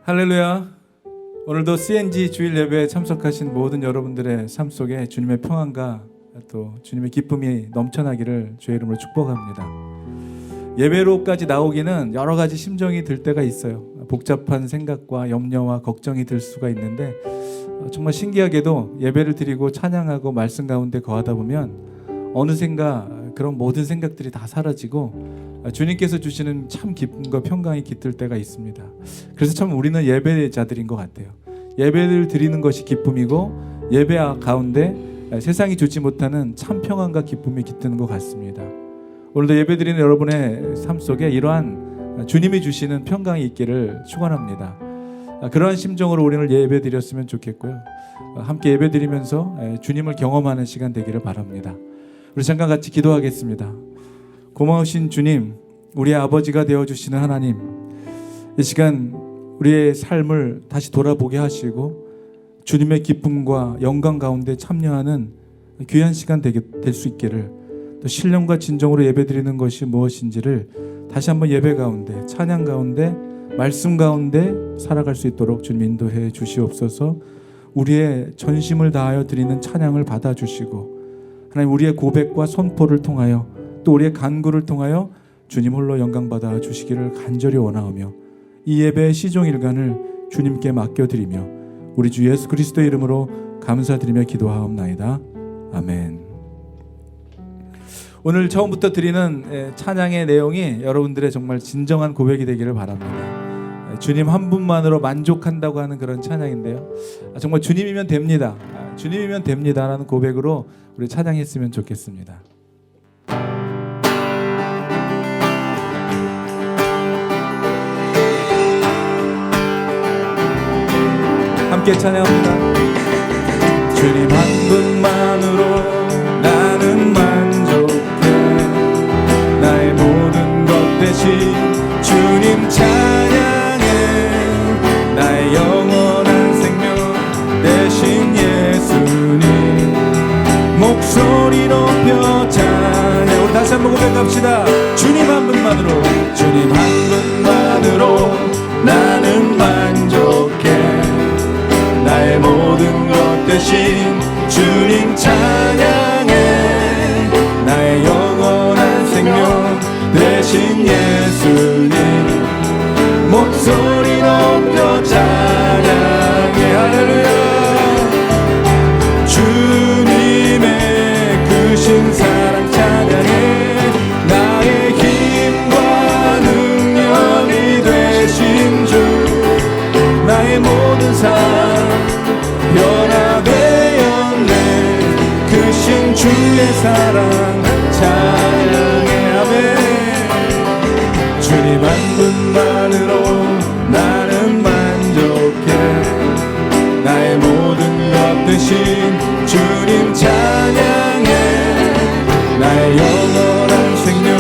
할렐루야. 오늘도 CNG 주일 예배에 참석하신 모든 여러분들의 삶 속에 주님의 평안과 또 주님의 기쁨이 넘쳐나기를 주의 이름으로 축복합니다. 예배로까지 나오기는 여러 가지 심정이 들 때가 있어요. 복잡한 생각과 염려와 걱정이 들 수가 있는데 정말 신기하게도 예배를 드리고 찬양하고 말씀 가운데 거하다 보면 어느샌가 그런 모든 생각들이 다 사라지고 주님께서 주시는 참 기쁨과 평강이 깃들 때가 있습니다. 그래서 참 우리는 예배자들인 것 같아요. 예배를 드리는 것이 기쁨이고 예배 가운데 세상이 주지 못하는 참 평안과 기쁨이 깃드는 것 같습니다. 오늘도 예배 드리는 여러분의 삶 속에 이러한 주님이 주시는 평강이 있기를 축원합니다. 그러한 심정으로 우리는 예배 드렸으면 좋겠고요. 함께 예배 드리면서 주님을 경험하는 시간 되기를 바랍니다. 우리 잠깐 같이 기도하겠습니다. 고마우신 주님, 우리의 아버지가 되어주시는 하나님, 이 시간 우리의 삶을 다시 돌아보게 하시고 주님의 기쁨과 영광 가운데 참여하는 귀한 시간 될 수 있기를, 또 신령과 진정으로 예배드리는 것이 무엇인지를 다시 한번 예배 가운데, 찬양 가운데, 말씀 가운데 살아갈 수 있도록 주님 인도해 주시옵소서. 우리의 전심을 다하여 드리는 찬양을 받아주시고 하나님, 우리의 고백과 선포를 통하여 또 우리의 간구를 통하여 주님 홀로 영광 받아 주시기를 간절히 원하오며, 이 예배의 시종일관을 주님께 맡겨드리며 우리 주 예수 그리스도의 이름으로 감사드리며 기도하옵나이다. 아멘. 오늘 처음부터 드리는 찬양의 내용이 여러분들의 정말 진정한 고백이 되기를 바랍니다. 주님 한 분만으로 만족한다고 하는 그런 찬양인데요, 정말 주님이면 됩니다, 주님이면 됩니다라는 고백으로 우리 찬양했으면 좋겠습니다. 함께 찬양합니다. 주님 한 분만으로 나는 만족해. 나의 모든 것 대신 주님 찬양해. 나의 영원한 생명 대신 예수님 목소리 높여 찬양. 우리 다시 한번 고백합시다. 주님 한 분만으로, 주님 한 분만으로 나는 만족해. 나의 모든 것 대신 주님 찬양해. 나의 영원한 생명 대신 예수님 목소리 높여 찬양해. 할렐루야. 주님의 크신 사랑 찬양해. 나의 힘과 능력이 되신 주, 나의 모든 삶 변화되었네. 크신 주의 사랑 찬양해. 아멘. 주님 한 분만으로 나는 만족해. 나의 모든 것 대신 주님 찬양해. 나의 영원한 생명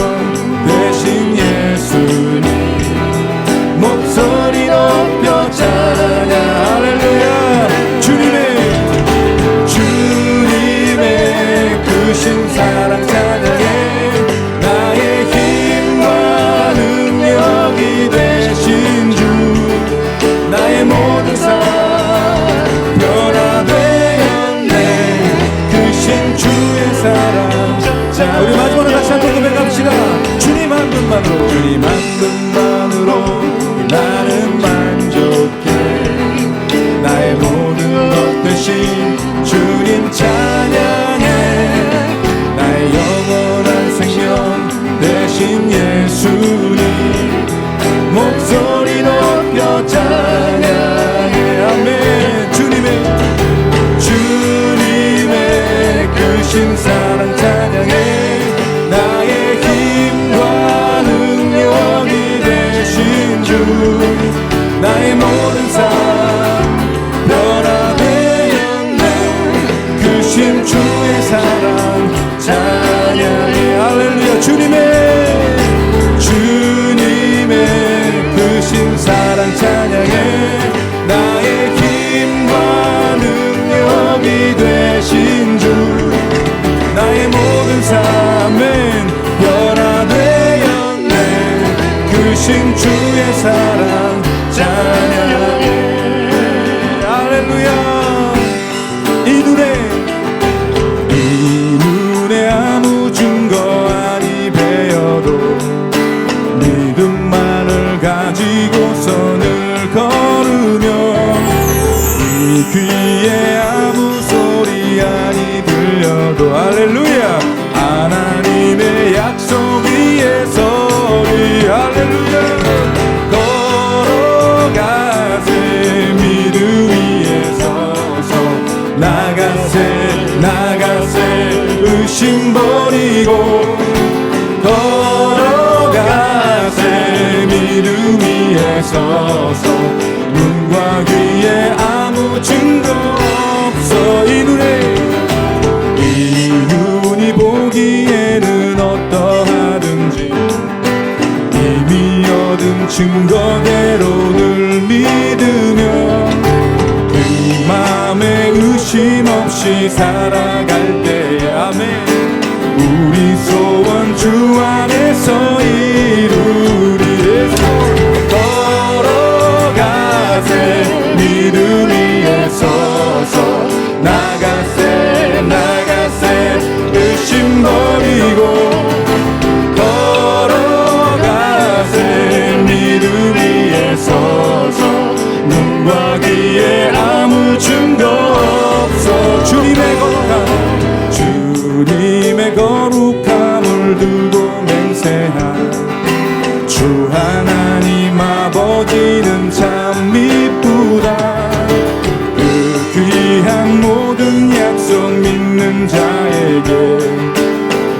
대신 예수님 목소리 높여 찬양. 할렐루야. 주님의 크신 사랑 찬양해. 나의 힘과 능력이 되신 주, 나의 모든 삶 변화되었네. 크신 주의 사랑. 자, 우리 마지막으로 다시 한번 고백합시다. 주님 한 분만으로, 주님 한 분만으로 나는 만족해. 나의 모든 것 대신 주님 찬양해. 나의 영원한 생명 대신 예수님 목소리 높여 찬양해. 아멘. 주님의 크신 사랑 찬양해. 나의 힘과 능력이 되신 주, 나의 모든 삶 변화되었네. 크신 주의 사랑 찬양해. 할렐루야. 주님의 크신 사랑 찬양해. 나의 힘과 능력이 되신 주, 나의 모든 삶은 변화되었네. 크신 주의 사랑 찬양. 할렐루야. 이 눈에 아무 증거 아니 배어도 믿음만을 가지고선을 걸으며 이 귀에 아무 소리 아니 들려도 할렐루야 하나님의 약속 위에 서리 할렐루야. 걸어가세 믿음 위에 서서 나가세 의심 버리고 걸어가세 믿음 위에 서서 눈과 귀에 아무 증거 없어. 이 눈이 보기에는 어떠하든지 이미 얻은 증거대로 늘 믿으며 그 맘에 의심 없이 살아갈 때에 아멘 우리 소원 주 안에서 이루리. 걸어가세 믿음 위에 서서 나가세 의심 버리고 걸어가세 믿음 위에 서서 눈과 귀에 아무 증거 없어. 주님의 거룩함을 두고 맹세한 주 하나님 아버지는 참 이쁘다. 그 귀한 모든 약속 믿는 자에게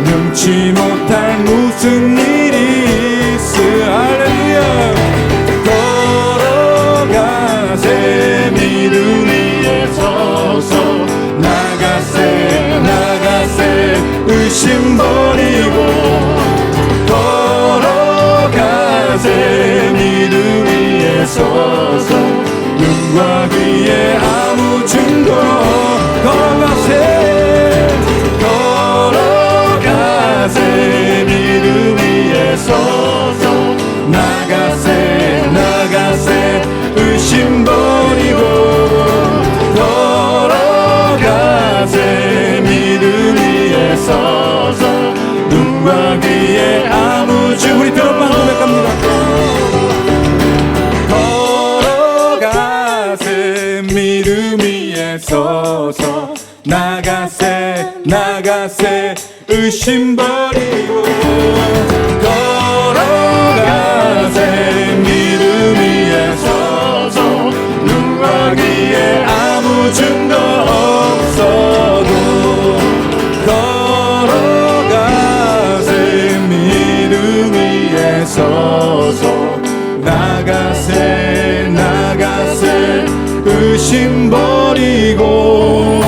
능치 못할 무슨 일이 있어. 할렐루야. 걸어가세 믿음 위에 서서 나가세 의심 버리고 걸어가세 믿음 위에 서서 눈과 귀에 아무 증거 걸어가세 믿음 위에 서서 나가세 의심 버리고 걸어가세 믿음 위에 서서 눈과 귀에 아무 증거. 우리 들어만 고백합니다. 걸어가세 믿음 위에 서서 나가세 의심 버리고 걸어가세 믿음 위에 서서 눈과 귀에 아무 증거 없어도 걸어가세 믿음 위에 서서 나가세 의심 버리고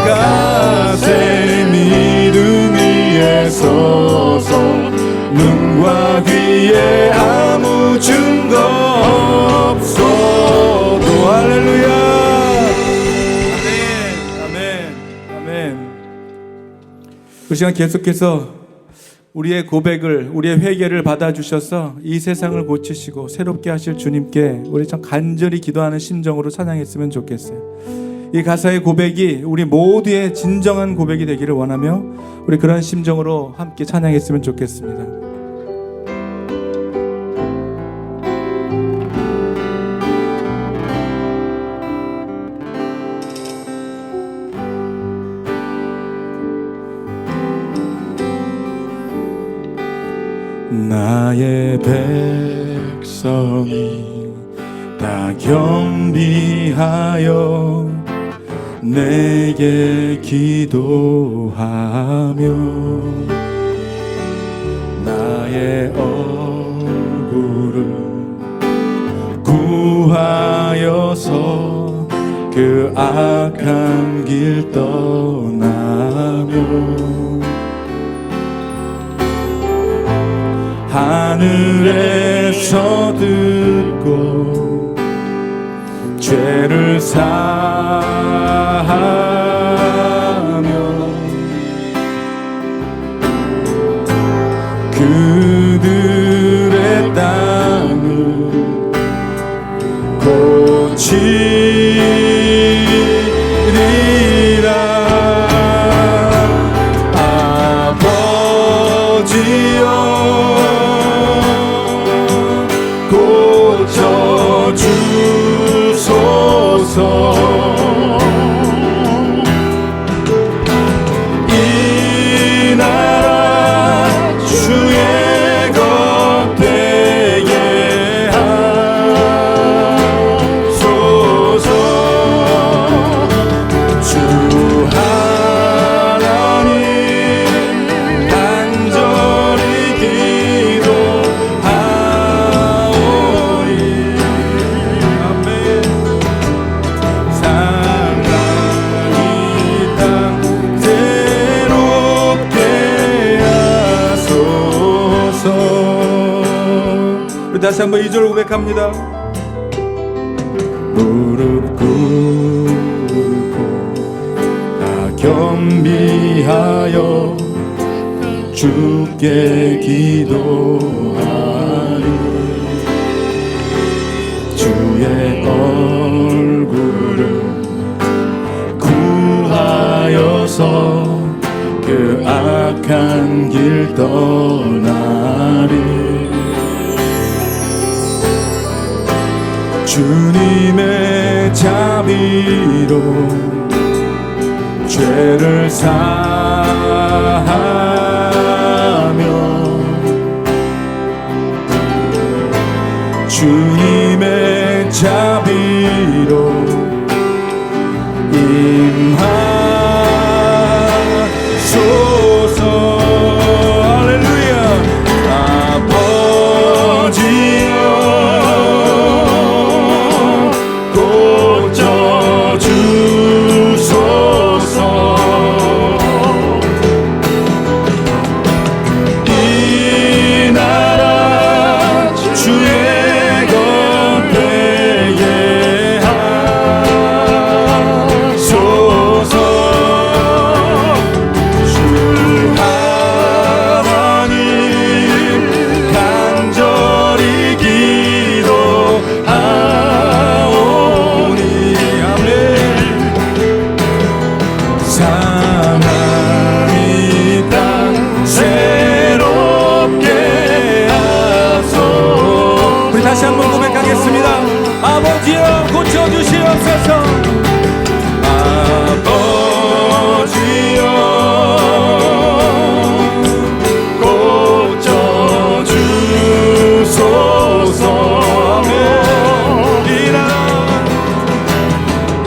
걸어가세 믿음 위에 서서 눈과 귀에 아무 증거 없어도 할렐루야. 아멘. 그 시간 계속해서 우리의 고백을 우리의 회개를 받아주셔서 이 세상을 고치시고 새롭게 하실 주님께 우리 참 간절히 기도하는 심정으로 찬양했으면 좋겠어요. 이 가사의 고백이 우리 모두의 진정한 고백이 되기를 원하며 우리 그런 심정으로 함께 찬양했으면 좋겠습니다. 나의 백성이 다 겸비하여 내게 기도하며 나의 얼굴을 구하여서 그 악한 길 떠나며 하늘에서 듣고 죄를 사하며 그들의 땅을 고쳐주리라. 아버지여 고쳐주소서. 다시 한번 2절 고백합니다. 무릎 꿇고 나 겸비하여 주께 기도하리. 주의 얼굴을 구하여서 그 악한 길 떠나리. 주님의 자비로 죄를 사하며 주님의 자비로 임하소서. 할렐루야. 아버지여 다시 한번 고백하겠습니다. 아버지여 고쳐주시옵소서. 아버지여 고쳐주소서. 아멘.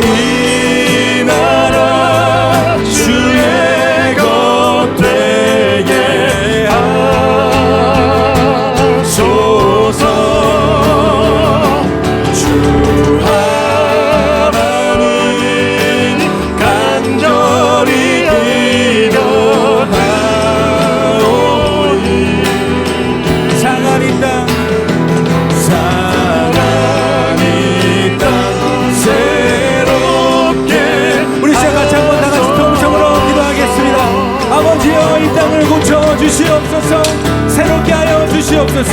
이 나라 주의 것 되게 하소서. 아버지여 이 땅을 고쳐 주시옵소서. 새롭게 하여 주시옵소서.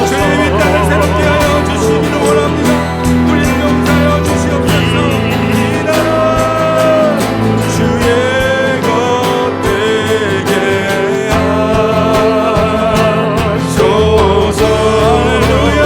주님 이 땅을 새롭게 하여 주시기를 원합니다. 우리를 용서하여 주시옵소서. 이 나라 주의 것 되게 하소서. 할렐루야.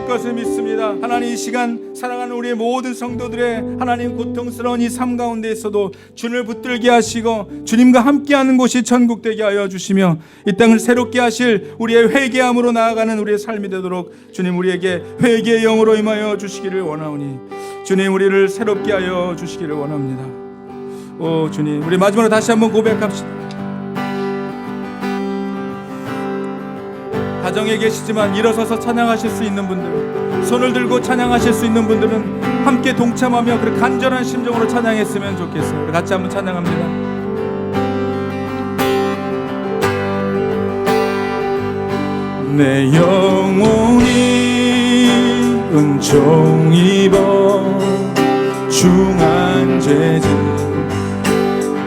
주실 것을 믿습니다. 하나님, 이 시간 사랑하는 우리의 모든 성도들의 하나님 고통스러운 이 삶 가운데 있어도 주님을 붙들게 하시고 주님과 함께하는 곳이 천국 되게 하여 주시며 이 땅을 새롭게 하실 우리의 회개함으로 나아가는 우리의 삶이 되도록 주님 우리에게 회개의 영으로 임하여 주시기를 원하오니 주님 우리를 새롭게 하여 주시기를 원합니다. 오 주님, 우리 마지막으로 다시 한번 고백합시다. 가정에 계시지만 일어서서 찬양하실 수 있는 분들은, 손을 들고 찬양하실 수 있는 분들은 함께 동참하며 그렇게 간절한 심정으로 찬양했으면 좋겠어요. 우리 같이 한번 찬양합니다. 내 영혼이 은총 입어 중한 죄짐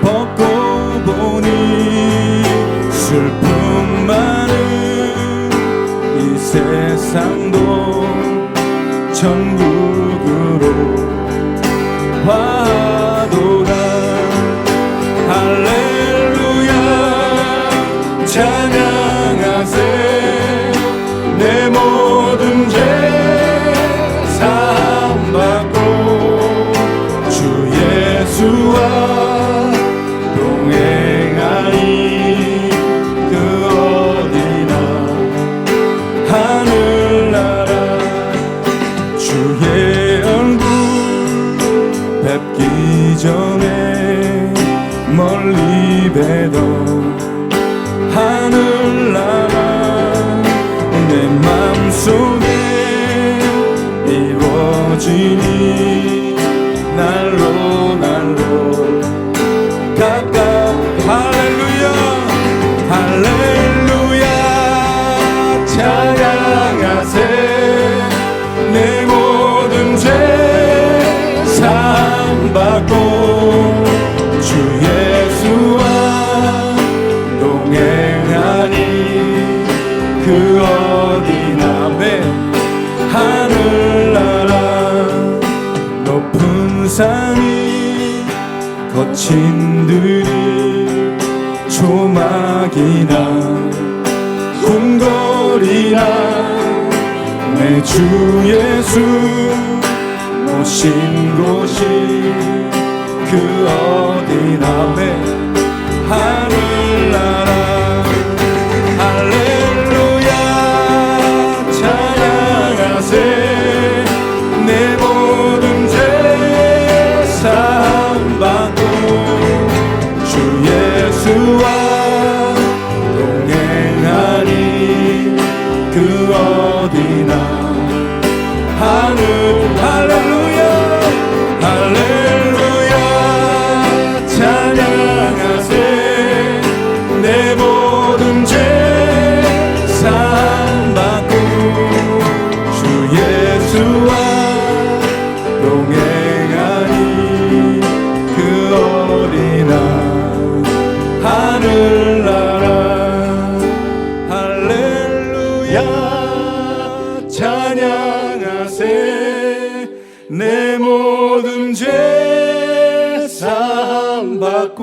벗고 보니 슬픔 많은 이 세상도 천국으로 화도다. 할렐루야 찬양하세. 내 모든 죄 사함받고 주 예수와 동행하니 그 어디나 하늘나라 주의 얼굴 뵙기 전에 멀리 뵈던 하늘나라 내 맘속에 이루어지니 날로 날로 가까워. 할렐루야 할렐루야 찬양하세. 내 모든 죄 사함받고 주 예수와 동행하니 그 어디나 매 하늘나라 높은 산이 거친 들이 조막이나 궁궐이나 내 주 예수 오신 곳이 그 어디나 매 하늘나라. 할렐루야 찬양하세. 내 모든 죄 사함받고 주 예수와 동행하니 그 어디나 하늘. 할렐루야 할렐루야 찬양하세. 내 모든 죄 사함받고 주 예수와 동행하니 그 어디나 하늘나라. 할렐루야 찬양하세. 내 모든 죄 사함받고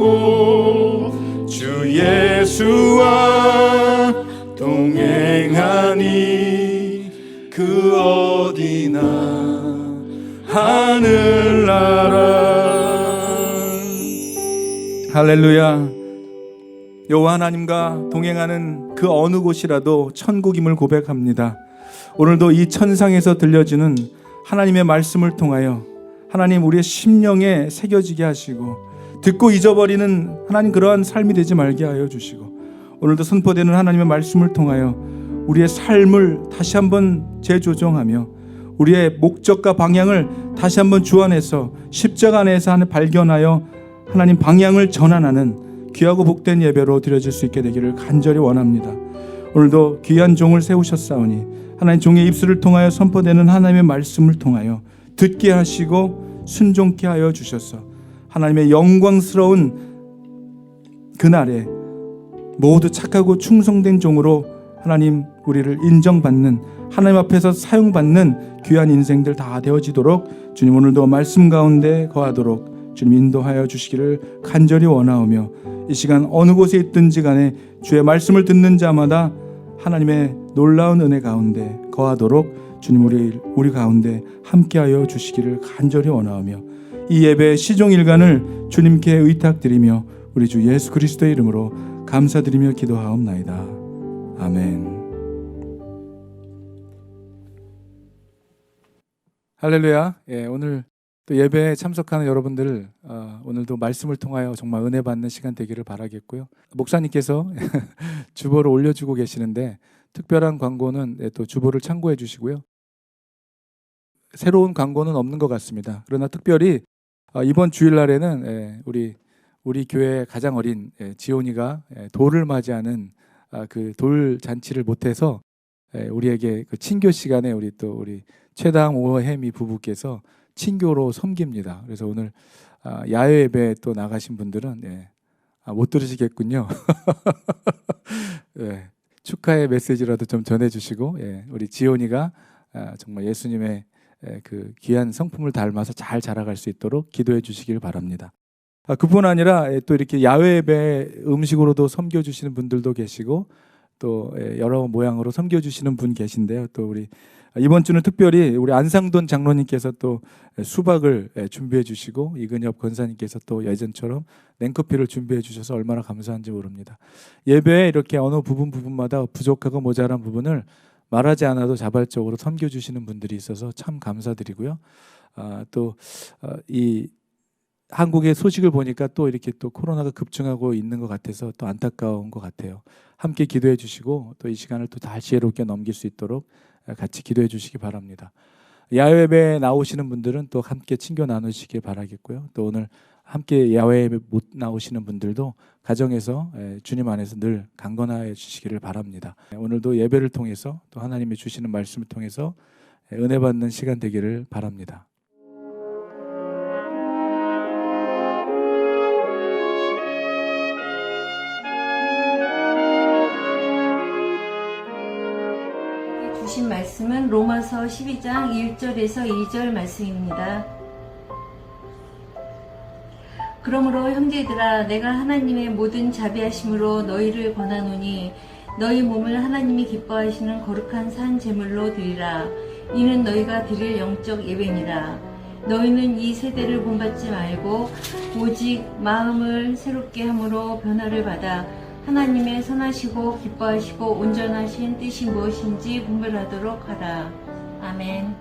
주 예수와 동행하니 그 어디나 하늘나라. 할렐루야. 여호와 하나님과 동행하는 그 어느 곳이라도 천국임을 고백합니다. 오늘도 이 천상에서 들려주는 하나님의 말씀을 통하여 하나님 우리의 심령에 새겨지게 하시고 듣고 잊어버리는 하나님 그러한 삶이 되지 말게 하여 주시고 오늘도 선포되는 하나님의 말씀을 통하여 우리의 삶을 다시 한번 재조정하며 우리의 목적과 방향을 다시 한번 주안해서 십자가 안에서 발견하여 하나님 방향을 전환하는 귀하고 복된 예배로 드려질 수 있게 되기를 간절히 원합니다. 오늘도 귀한 종을 세우셨사오니 하나님 종의 입술을 통하여 선포되는 하나님의 말씀을 통하여 듣게 하시고 순종케 하여 주셔서 하나님의 영광스러운 그날에 모두 착하고 충성된 종으로 하나님 우리를 인정받는 하나님 앞에서 사용받는 귀한 인생들 다 되어지도록 주님 오늘도 말씀 가운데 거하도록 주님 인도하여 주시기를 간절히 원하오며 이 시간 어느 곳에 있든지 간에 주의 말씀을 듣는 자마다 하나님의 놀라운 은혜 가운데 거하도록 주님 우리 가운데 함께하여 주시기를 간절히 원하오며 이 예배 시종일관을 주님께 의탁드리며 우리 주 예수 그리스도의 이름으로 감사드리며 기도하옵나이다. 아멘. 할렐루야. 오늘 또 예배에 참석하는 여러분들 오늘도 말씀을 통하여 정말 은혜 받는 시간 되기를 바라겠고요. 목사님께서 주보를 올려주고 계시는데 특별한 광고는 또 주보를 참고해 주시고요. 새로운 광고는 없는 것 같습니다. 그러나 특별히 이번 주일날에는 우리 교회 가장 어린 지온이가 돌을 맞이하는 그 돌 잔치를 못해서 우리에게 그 친교 시간에 우리 최당 오해미 부부께서 친교로 섬깁니다. 그래서 오늘 야외 예배 또 나가신 분들은 못 들으시겠군요. 축하의 메시지라도 좀 전해주시고 우리 지온이가 정말 예수님의 그 귀한 성품을 닮아서 잘 자라갈 수 있도록 기도해 주시길 바랍니다. 그뿐 아니라 또 이렇게 야외 예배 음식으로도 섬겨주시는 분들도 계시고 또 여러 모양으로 섬겨주시는 분 계신데요. 또 우리 이번 주는 특별히 우리 안상돈 장로님께서 또 수박을 준비해 주시고 이근엽 권사님께서 또 예전처럼 냉커피를 준비해 주셔서 얼마나 감사한지 모릅니다. 예배에 이렇게 어느 부분마다 부족하고 모자란 부분을 말하지 않아도 자발적으로 섬겨주시는 분들이 있어서 참 감사드리고요. 또 이 한국의 소식을 보니까 또 이렇게 또 코로나가 급증하고 있는 것 같아서 또 안타까운 것 같아요. 함께 기도해 주시고 또 이 시간을 또 다 지혜롭게 넘길 수 있도록 같이 기도해 주시기 바랍니다. 야외 예배에 나오시는 분들은 또 함께 친교 나누시길 바라겠고요. 또 오늘 함께 야외 예배 못 나오시는 분들도 가정에서 주님 안에서 늘 강건하여 주시기를 바랍니다. 오늘도 예배를 통해서 또 하나님이 주시는 말씀을 통해서 은혜 받는 시간 되기를 바랍니다. 주신 말씀은 로마서 12장 1절에서 2절 말씀입니다. 그러므로 형제들아 내가 하나님의 모든 자비하심으로 너희를 권하노니 너희 몸을 하나님이 기뻐하시는 거룩한 산 제물로 드리라. 이는 너희가 드릴 영적 예배니라. 너희는 이 세대를 본받지 말고 오직 마음을 새롭게 함으로 변화를 받아 하나님의 선하시고 기뻐하시고 온전하신 뜻이 무엇인지 분별하도록 하라. 아멘.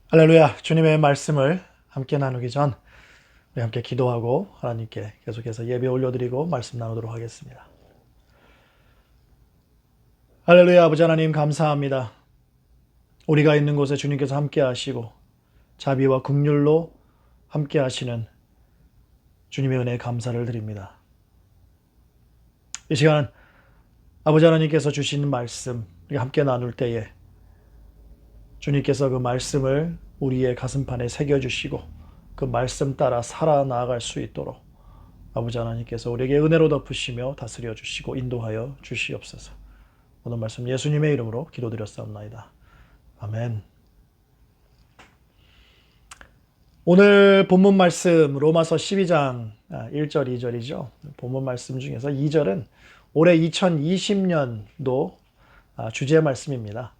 할렐루야. 주님의 말씀을 함께 나누기 전 우리 함께 기도하고 하나님께 계속해서 예배 올려드리고 말씀 나누도록 하겠습니다. 할렐루야. 아버지 하나님 감사합니다. 우리가 있는 곳에 주님께서 함께 하시고 자비와 긍휼로 함께 하시는 주님의 은혜에 감사를 드립니다. 이 시간 아버지 하나님께서 주신 말씀 우리 함께 나눌 때에 주님께서 그 말씀을 우리의 가슴판에 새겨주시고 그 말씀 따라 살아나갈 수 있도록 아버지 하나님께서 우리에게 은혜로 덮으시며 다스려 주시고 인도하여 주시옵소서. 오늘 말씀 예수님의 이름으로 기도드렸사옵나이다. 아멘. 오늘 본문 말씀 로마서 12장 1절 2절이죠. 본문 말씀 중에서 2절은 올해 2020년도 주제 말씀입니다.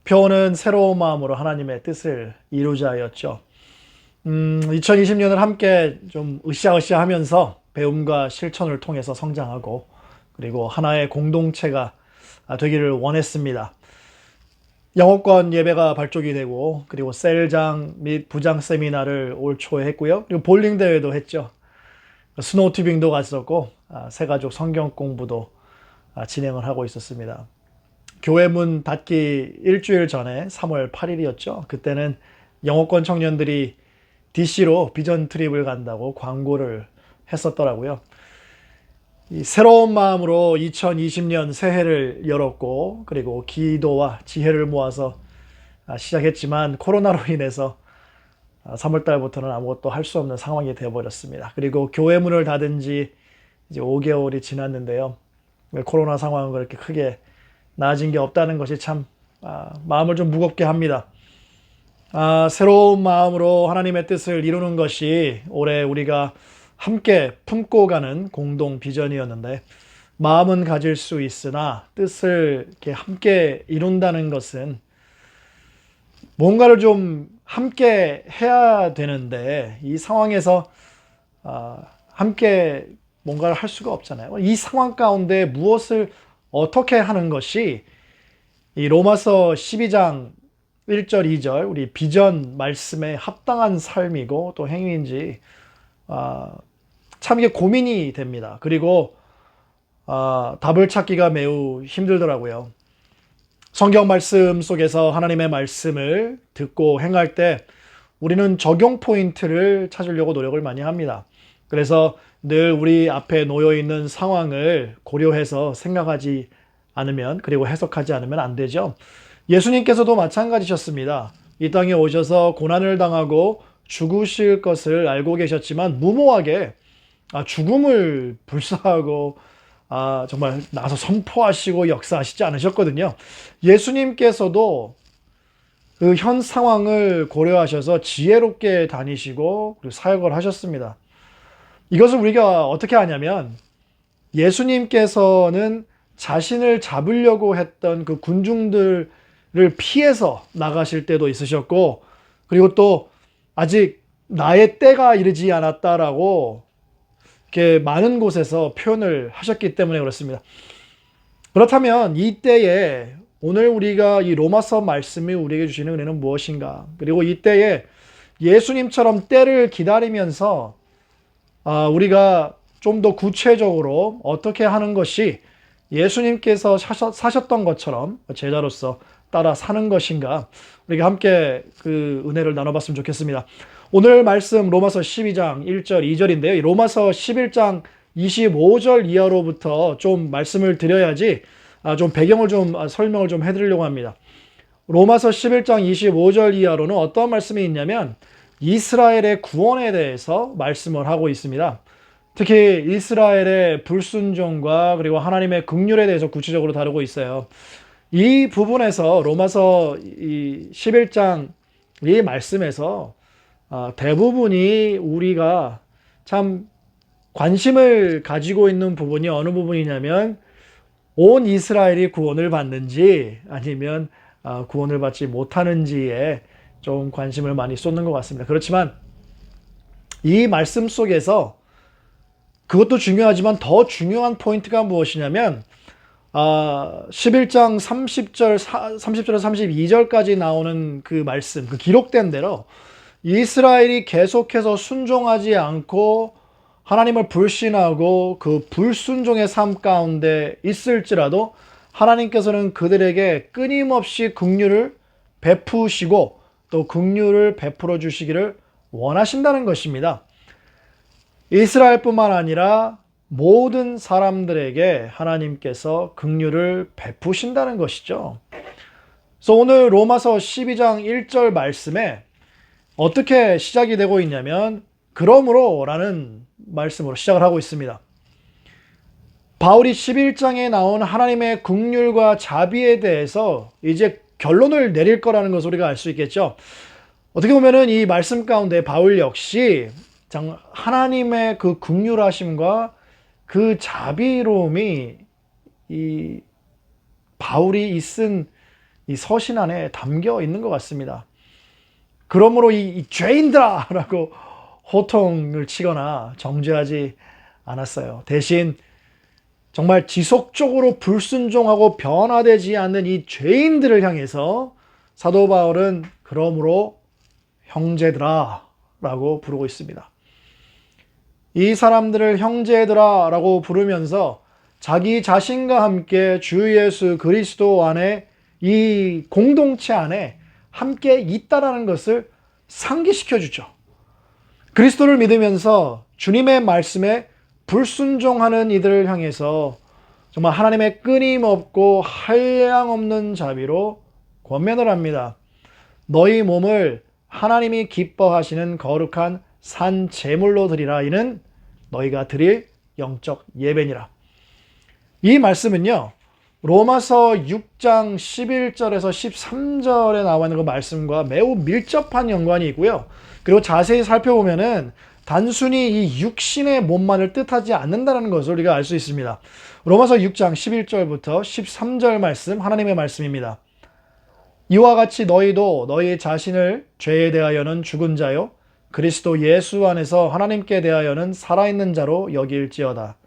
표어는 새로운 마음으로 하나님의 뜻을 이루자 하였죠. 2020년을 함께 좀 으쌰으쌰 하면서 배움과 실천을 통해서 성장하고 그리고 하나의 공동체가 되기를 원했습니다. 영어권 예배가 발족이 되고 그리고 셀장 및 부장 세미나를 올 초에 했고요. 그리고 볼링 대회도 했죠. 스노우 튜빙도 갔었고 새가족 성경 공부도 진행을 하고 있었습니다. 교회 문 닫기 일주일 전에 3월 8일이었죠. 그때는 영어권 청년들이 DC로 비전 트립을 간다고 광고를 했었더라고요. 이 새로운 마음으로 2020년 새해를 열었고 그리고 기도와 지혜를 모아서 시작했지만 코로나로 인해서 3월달부터는 아무것도 할 수 없는 상황이 되어버렸습니다. 그리고 교회 문을 닫은 지 이제 5개월이 지났는데요. 코로나 상황은 그렇게 크게 나아진 게 없다는 것이 참 마음을 좀 무겁게 합니다. 새로운 마음으로 하나님의 뜻을 이루는 것이 올해 우리가 함께 품고 가는 공동 비전이었는데 마음은 가질 수 있으나 뜻을 이렇게 함께 이룬다는 것은 뭔가를 좀 함께 해야 되는데 이 상황에서 함께 뭔가를 할 수가 없잖아요. 이 상황 가운데 무엇을 어떻게 하는 것이 이 로마서 12장 1절, 2절 우리 비전 말씀에 합당한 삶이고 또 행위인지 참 이게 고민이 됩니다. 그리고 답을 찾기가 매우 힘들더라고요. 성경 말씀 속에서 하나님의 말씀을 듣고 행할 때 우리는 적용 포인트를 찾으려고 노력을 많이 합니다. 그래서 늘 우리 앞에 놓여 있는 상황을 고려해서 생각하지 않으면, 그리고 해석하지 않으면 안 되죠. 예수님께서도 마찬가지셨습니다. 이 땅에 오셔서 고난을 당하고 죽으실 것을 알고 계셨지만 무모하게 죽음을 불사하고 정말 나서 선포하시고 역사하시지 않으셨거든요. 예수님께서도 그 현 상황을 고려하셔서 지혜롭게 다니시고 그리고 사역을 하셨습니다. 이것을 우리가 어떻게 하냐면 예수님께서는 자신을 잡으려고 했던 그 군중들을 피해서 나가실 때도 있으셨고, 그리고 또 아직 나의 때가 이르지 않았다라고 이렇게 많은 곳에서 표현을 하셨기 때문에 그렇습니다. 그렇다면 이 때에 오늘 우리가 이 로마서 말씀이 우리에게 주시는 은혜는 무엇인가? 그리고 이 때에 예수님처럼 때를 기다리면서 우리가 좀 더 구체적으로 어떻게 하는 것이 예수님께서 사셨던 것처럼 제자로서 따라 사는 것인가? 우리가 함께 그 은혜를 나눠봤으면 좋겠습니다. 오늘 말씀 로마서 12장 1절 2절인데요. 로마서 11장 25절 이하로부터 좀 말씀을 드려야지 좀 배경을 좀 설명을 좀 해드리려고 합니다. 로마서 11장 25절 이하로는 어떤 말씀이 있냐면 이스라엘의 구원에 대해서 말씀을 하고 있습니다. 특히 이스라엘의 불순종과 그리고 하나님의 긍휼에 대해서 구체적으로 다루고 있어요. 이 부분에서 로마서 11장 이 말씀에서 대부분이 우리가 참 관심을 가지고 있는 부분이 어느 부분이냐면 온 이스라엘이 구원을 받는지 아니면 구원을 받지 못하는지에 좀 관심을 많이 쏟는 것 같습니다. 그렇지만 이 말씀 속에서 그것도 중요하지만 더 중요한 포인트가 무엇이냐면 11장 30절에서 32절까지 나오는 그 말씀, 그 기록된 대로 이스라엘이 계속해서 순종하지 않고 하나님을 불신하고 그 불순종의 삶 가운데 있을지라도 하나님께서는 그들에게 끊임없이 긍휼을 베푸시고 또 긍휼을 베풀어 주시기를 원하신다는 것입니다. 이스라엘뿐만 아니라 모든 사람들에게 하나님께서 긍휼을 베푸신다는 것이죠. 그래서 오늘 로마서 12장 1절 말씀에 어떻게 시작이 되고 있냐면 그러므로 라는 말씀으로 시작을 하고 있습니다. 바울이 11장에 나온 하나님의 긍휼과 자비에 대해서 이제 결론을 내릴 거라는 것을 우리가 알 수 있겠죠. 어떻게 보면은 이 말씀 가운데 바울 역시 하나님의 그 긍휼하심과 그 자비로움이 이 바울이 쓴 이 서신 안에 담겨 있는 것 같습니다. 그러므로 이 죄인들아 라고 호통을 치거나 정죄하지 않았어요. 대신 정말 지속적으로 불순종하고 변화되지 않는 이 죄인들을 향해서 사도 바울은 그러므로 형제들아 라고 부르고 있습니다. 이 사람들을 형제들아 라고 부르면서 자기 자신과 함께 주 예수 그리스도 안에 이 공동체 안에 함께 있다라는 것을 상기시켜 주죠. 그리스도를 믿으면서 주님의 말씀에 불순종하는 이들을 향해서 정말 하나님의 끊임없고 한량없는 자비로 권면을 합니다. 너희 몸을 하나님이 기뻐하시는 거룩한 산 제물로 드리라. 이는 너희가 드릴 영적 예배니라. 이 말씀은요, 로마서 6장 11절에서 13절에 나와 있는 그 말씀과 매우 밀접한 연관이 있고요. 그리고 자세히 살펴보면은 단순히 이 육신의 몸만을 뜻하지 않는다는 것을 우리가 알 수 있습니다. 로마서 6장 11절부터 13절 말씀, 하나님의 말씀입니다. 이와 같이 너희도 너희 자신을 죄에 대하여는 죽은 자요 그리스도 예수 안에서 하나님께 대하여는 살아있는 자로 여길지어다.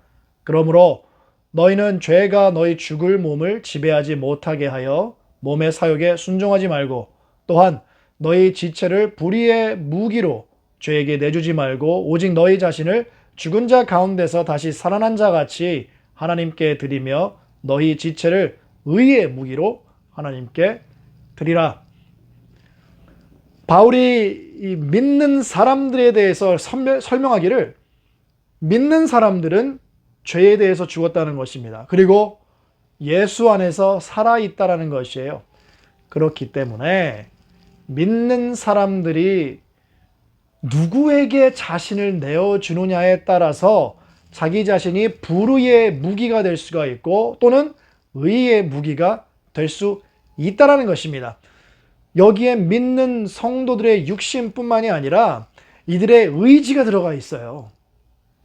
그러므로 너희는 죄가 너희 죽을 몸을 지배하지 못하게 하여 몸의 사욕에 순종하지 말고 또한 너희 지체를 불의의 무기로 죄에게 내주지 말고 오직 너희 자신을 죽은 자 가운데서 다시 살아난 자 같이 하나님께 드리며 너희 지체를 의의 무기로 하나님께 드리라. 바울이 이 믿는 사람들에 대해서 설명하기를 믿는 사람들은 죄에 대해서 죽었다는 것입니다. 그리고 예수 안에서 살아있다라는 것이에요. 그렇기 때문에 믿는 사람들이 누구에게 자신을 내어주느냐에 따라서 자기 자신이 불의의 무기가 될 수가 있고 또는 의의 무기가 될 수 있다는 것입니다. 여기에 믿는 성도들의 육신뿐만이 아니라 이들의 의지가 들어가 있어요.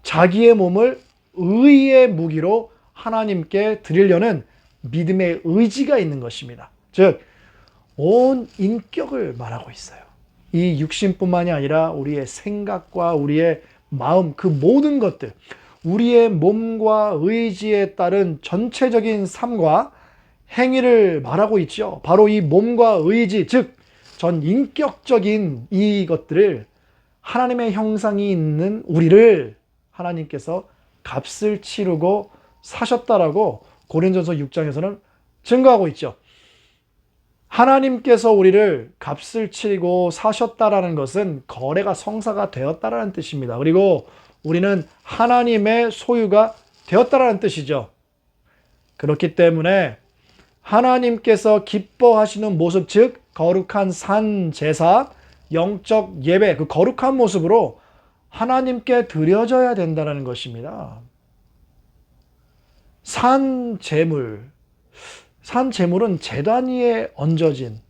자기의 몸을 의의 무기로 하나님께 드리려는 믿음의 의지가 있는 것입니다. 즉, 온 인격을 말하고 있어요. 이 육신뿐만이 아니라 우리의 생각과 우리의 마음, 그 모든 것들, 우리의 몸과 의지에 따른 전체적인 삶과 행위를 말하고 있죠. 바로 이 몸과 의지, 즉 전 인격적인 이것들을 하나님의 형상이 있는 우리를 하나님께서 값을 치르고 사셨다라고 고린도전서 6장에서는 증거하고 있죠. 하나님께서 우리를 값을 치르고 사셨다라는 것은 거래가 성사가 되었다라는 뜻입니다. 그리고 우리는 하나님의 소유가 되었다라는 뜻이죠. 그렇기 때문에 하나님께서 기뻐하시는 모습, 즉 거룩한 산 제사, 영적 예배, 그 거룩한 모습으로 하나님께 드려져야 된다는 것입니다. 산 제물은 제단 위에 얹어진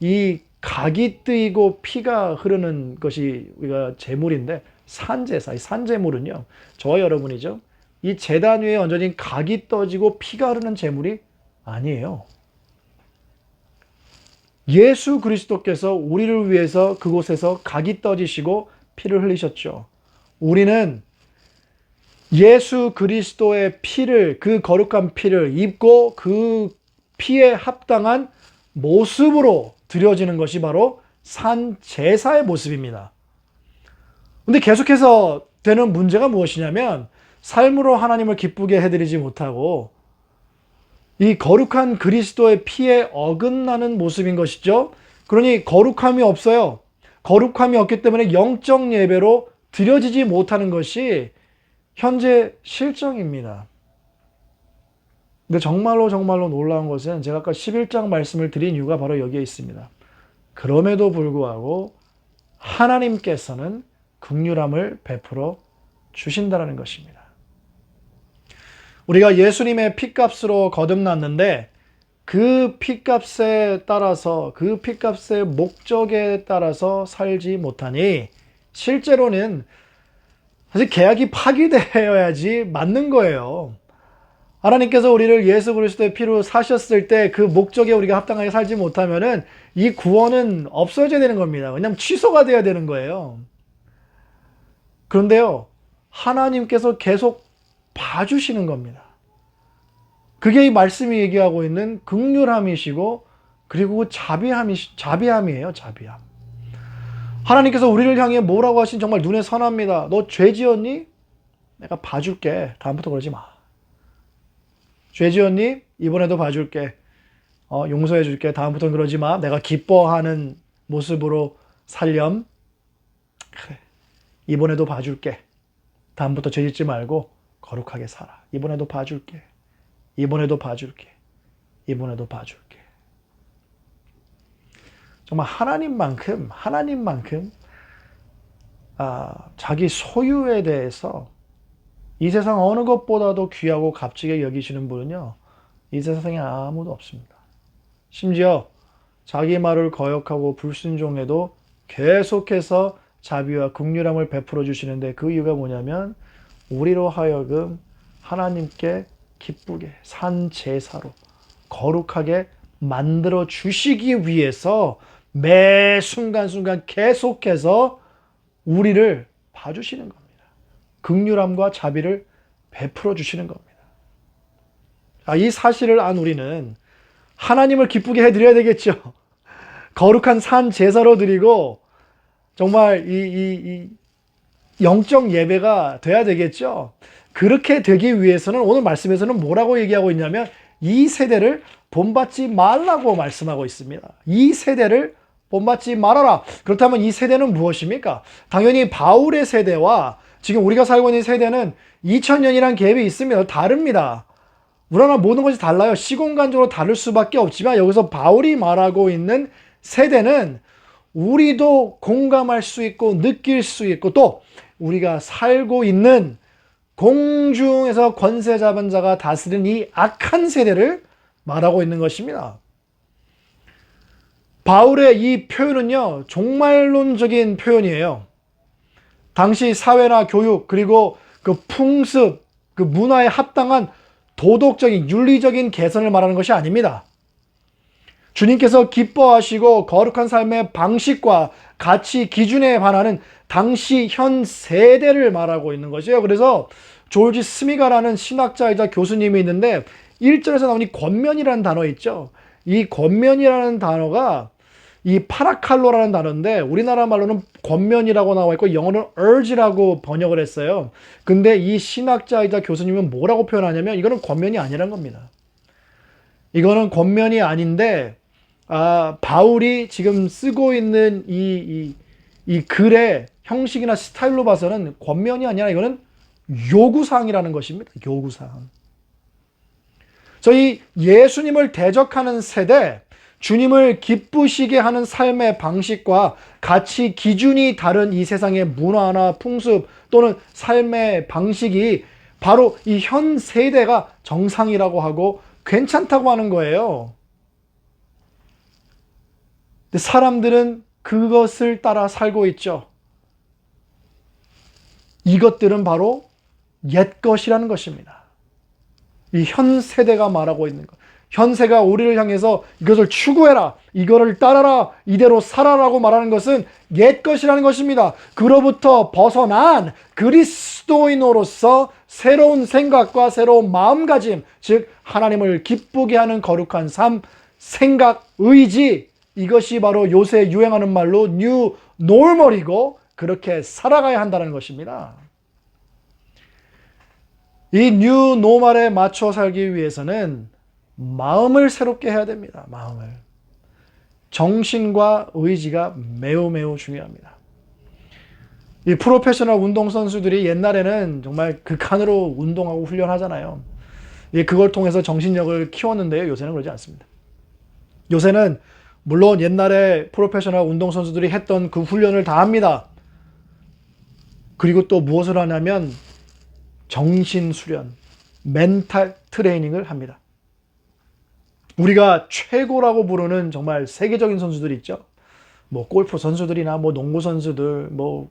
이 각이 뜨이고 피가 흐르는 것이 우리가 제물인데 산제사, 이 산제물은요, 저와 여러분이죠. 이 제단 위에 얹어진 각이 떠지고 피가 흐르는 제물이 아니에요. 예수 그리스도께서 우리를 위해서 그곳에서 각이 떠지시고 피를 흘리셨죠. 우리는 예수 그리스도의 피를, 그 거룩한 피를 입고 그 피에 합당한 모습으로 드려지는 것이 바로 산 제사의 모습입니다. 근데 계속해서 되는 문제가 무엇이냐면 삶으로 하나님을 기쁘게 해드리지 못하고 이 거룩한 그리스도의 피에 어긋나는 모습인 것이죠. 그러니 거룩함이 없어요. 거룩함이 없기 때문에 영적 예배로 드려지지 못하는 것이 현재 실정입니다. 근데 정말로 놀라운 것은 제가 아까 11장 말씀을 드린 이유가 바로 여기에 있습니다. 그럼에도 불구하고 하나님께서는 긍휼함을 베풀어 주신다는 것입니다. 우리가 예수님의 피값으로 거듭났는데 그 피값에 따라서, 그 피값의 목적에 따라서 살지 못하니 실제로는 사실 계약이 파기되어야지 맞는 거예요. 하나님께서 우리를 예수 그리스도의 피로 사셨을 때 그 목적에 우리가 합당하게 살지 못하면은 이 구원은 없어져야 되는 겁니다. 왜냐하면 취소가 돼야 되는 거예요. 그런데요, 하나님께서 계속 봐주시는 겁니다. 그게 이 말씀이 얘기하고 있는 긍휼함이시고 그리고 자비함이에요. 자비함. 하나님께서 우리를 향해 뭐라고 하신 정말 눈에 선합니다. 너 죄 지었니? 내가 봐줄게. 다음부터 그러지 마. 죄 지었니? 이번에도 봐줄게. 용서해 줄게. 다음부터는 그러지 마. 내가 기뻐하는 모습으로 살렴. 그래. 이번에도 봐줄게. 다음부터 죄 짓지 말고 거룩하게 살아. 이번에도 봐줄게. 이번에도 봐줄게. 이번에도 봐줄게. 정말 하나님만큼 자기 소유에 대해서 이 세상 어느 것보다도 귀하고 값지게 여기시는 분은요, 이 세상에 아무도 없습니다. 심지어 자기 말을 거역하고 불순종해도 계속해서 자비와 긍휼함을 베풀어 주시는데 그 이유가 뭐냐면 우리로 하여금 하나님께 기쁘게 산 제사로 거룩하게 만들어 주시기 위해서 매 순간순간 계속해서 우리를 봐주시는 겁니다. 긍휼함과 자비를 베풀어 주시는 겁니다. 이 사실을 안 우리는 하나님을 기쁘게 해드려야 되겠죠. 거룩한 산 제사로 드리고 정말 이 영적 예배가 돼야 되겠죠. 그렇게 되기 위해서는 오늘 말씀에서는 뭐라고 얘기하고 있냐면 이 세대를 본받지 말라고 말씀하고 있습니다. 이 세대를 본받지 말아라. 그렇다면 이 세대는 무엇입니까? 당연히 바울의 세대와 지금 우리가 살고 있는 세대는 2000년이란 갭이 있습니다. 다릅니다. 우리나라 모든 것이 달라요. 시공간적으로 다를 수밖에 없지만 여기서 바울이 말하고 있는 세대는 우리도 공감할 수 있고 느낄 수 있고 또 우리가 살고 있는 공중에서 권세 잡은 자가 다스리는 이 악한 세대를 말하고 있는 것입니다. 바울의 이 표현은요, 종말론적인 표현이에요. 당시 사회나 교육, 그리고 그 풍습, 그 문화에 합당한 도덕적인, 윤리적인 개선을 말하는 것이 아닙니다. 주님께서 기뻐하시고 거룩한 삶의 방식과 가치, 기준에 반하는 당시 현 세대를 말하고 있는 것이에요. 그래서 조지 스미가라는 신학자이자 교수님이 있는데 1절에서 나온 이 권면이라는 단어 있죠. 이 권면이라는 단어가 이 파라칼로라는 단어인데 우리나라 말로는 권면이라고 나와 있고 영어로는 urge라고 번역을 했어요. 근데 이 신학자이자 교수님은 뭐라고 표현하냐면 이거는 권면이 아니란 겁니다. 이거는 권면이 아닌데 바울이 지금 쓰고 있는 이 글의 형식이나 스타일로 봐서는 권면이 아니라 이거는 요구사항이라는 것입니다. 요구사항. 저희 예수님을 대적하는 세대, 주님을 기쁘시게 하는 삶의 방식과 가치 기준이 다른 이 세상의 문화나 풍습 또는 삶의 방식이 바로 이 현 세대가 정상이라고 하고 괜찮다고 하는 거예요. 근데 사람들은 그것을 따라 살고 있죠. 이것들은 바로 옛 것이라는 것입니다. 이 현 세대가 말하고 있는 것. 현세가 우리를 향해서 이것을 추구해라, 이거를 따라라, 이대로 살아라고 말하는 것은 옛 것이라는 것입니다. 그로부터 벗어난 그리스도인으로서 새로운 생각과 새로운 마음가짐, 즉 하나님을 기쁘게 하는 거룩한 삶, 생각, 의지, 이것이 바로 요새 유행하는 말로 뉴 노멀이고 그렇게 살아가야 한다는 것입니다. 이 뉴 노멀에 맞춰 살기 위해서는 마음을 새롭게 해야 됩니다. 마음을. 정신과 의지가 매우 매우 중요합니다. 이 프로페셔널 운동선수들이 옛날에는 정말 극한으로 운동하고 훈련하잖아요. 그걸 통해서 정신력을 키웠는데요. 요새는 그러지 않습니다. 요새는 물론 옛날에 프로페셔널 운동선수들이 했던 그 훈련을 다 합니다. 그리고 또 무엇을 하냐면 정신수련, 멘탈 트레이닝을 합니다. 우리가 최고라고 부르는 정말 세계적인 선수들이 있죠. 뭐 골프 선수들이나 뭐 농구 선수들, 뭐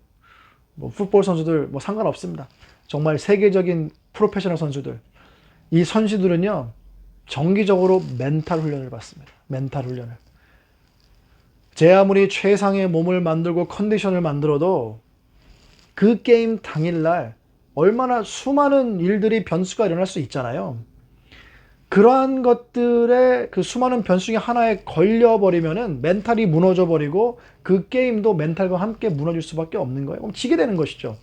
풋볼 선수들 뭐 상관없습니다. 정말 세계적인 프로페셔널 선수들. 이 선수들은요. 정기적으로 멘탈 훈련을 받습니다. 멘탈 훈련을. 제 아무리 최상의 몸을 만들고 컨디션을 만들어도 그 게임 당일날 얼마나 수많은 일들이 변수가 일어날 수 있잖아요. 그러한 것들의 그 수많은 변수 중에 하나에 걸려버리면은 멘탈이 무너져버리고 그 게임도 멘탈과 함께 무너질 수밖에 없는 거예요. 그럼 지게 되는 것이죠.